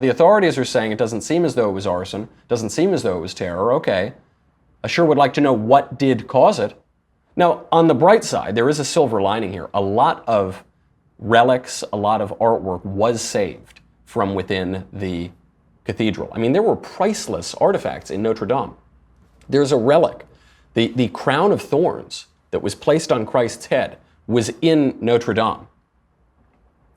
The authorities are saying it doesn't seem as though it was arson, doesn't seem as though it was terror. Okay, I sure would like to know what did cause it. Now, on the bright side, there is a silver lining here. A lot of relics, a lot of artwork was saved from within the cathedral. I mean, there were priceless artifacts in Notre Dame. There's a relic. The crown of thorns that was placed on Christ's head was in Notre Dame.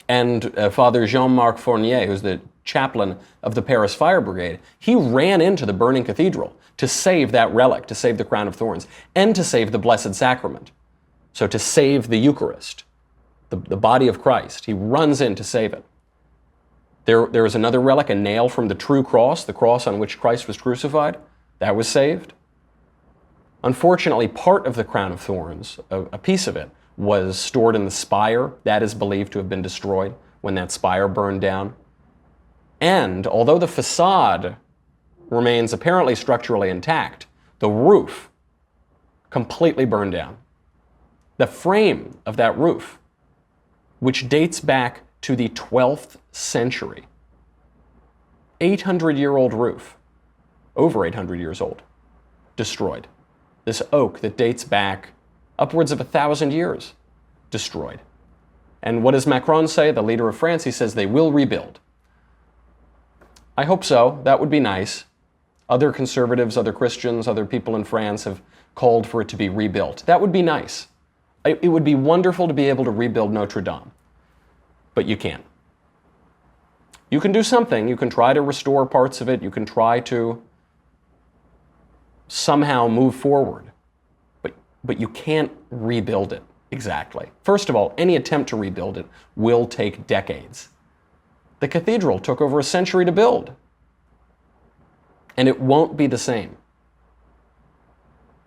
And Father Jean-Marc Fournier, who's the chaplain of the Paris Fire Brigade, he ran into the burning cathedral to save that relic, to save the crown of thorns, and to save the Blessed Sacrament. So to save the Eucharist, the body of Christ. He runs in to save it. There is another relic, a nail from the true cross, the cross on which Christ was crucified. That was saved. Unfortunately, part of the crown of thorns, a piece of it, was stored in the spire. That is believed to have been destroyed when that spire burned down. And although the facade remains apparently structurally intact, the roof completely burned down. The frame of that roof, which dates back to the 12th century, 800-year-old roof, over 800 years old, destroyed. This oak that dates back upwards of 1,000 years, destroyed. And what does Macron say, the leader of France? He says they will rebuild. I hope so. That would be nice. Other conservatives, other Christians, other people in France have called for it to be rebuilt. That would be nice. It would be wonderful to be able to rebuild Notre Dame. But you can't. You can do something. You can try to restore parts of it. You can try to somehow move forward. But you can't rebuild it exactly. First of all, any attempt to rebuild it will take decades. The cathedral took over a century to build. And it won't be the same.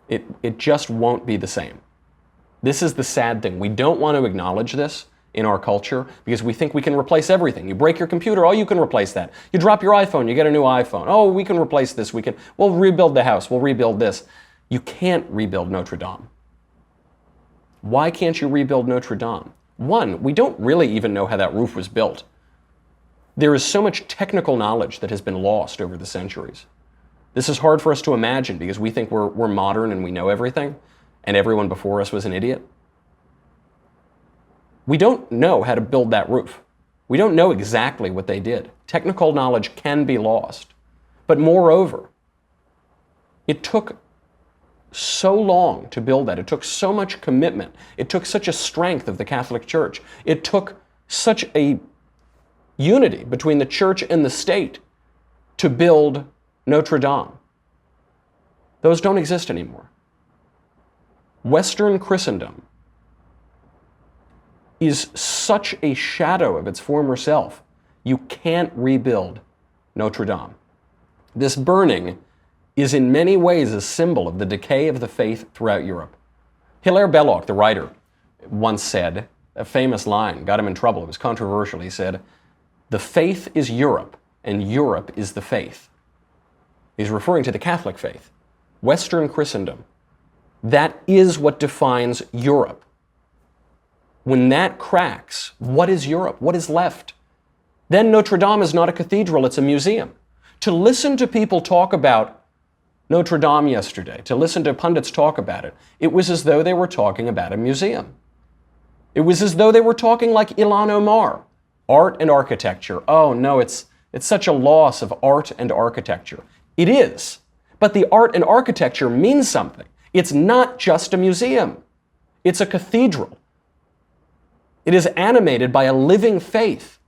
It just won't be the same. This is the sad thing. We don't want to acknowledge this in our culture because we think we can replace everything. You break your computer, oh, you can replace that. You drop your iPhone, you get a new iPhone. Oh, we can replace this. We'll rebuild the house. We'll rebuild this. You can't rebuild Notre Dame. Why can't you rebuild Notre Dame? One, we don't really even know how that roof was built. There is so much technical knowledge that has been lost over the centuries. This is hard for us to imagine because we think we're modern and we know everything, and everyone before us was an idiot. We don't know how to build that roof. We don't know exactly what they did. Technical knowledge can be lost. But moreover, it took so long to build that. It took so much commitment. It took such a strength of the Catholic Church. It took such a unity between the church and the state to build Notre Dame. Those don't exist anymore. Western Christendom is such a shadow of its former self. You can't rebuild Notre Dame. This burning is in many ways a symbol of the decay of the faith throughout Europe. Hilaire Belloc, the writer, once said, a famous line, got him in trouble, it was controversial, he said, "The faith is Europe, and Europe is the faith." He's referring to the Catholic faith, Western Christendom. That is what defines Europe. When that cracks, what is Europe? What is left? Then Notre Dame is not a cathedral, it's a museum. To listen to people talk about Notre Dame yesterday, to listen to pundits talk about it, it was as though they were talking about a museum. It was as though they were talking like Ilhan Omar. Art and architecture. Oh no, it's such a loss of art and architecture. It is. But the art and architecture means something. It's not just a museum. It's a cathedral. It is animated by a living faith.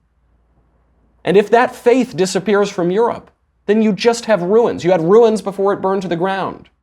And if that faith disappears from Europe, then you just have ruins. You had ruins before it burned to the ground.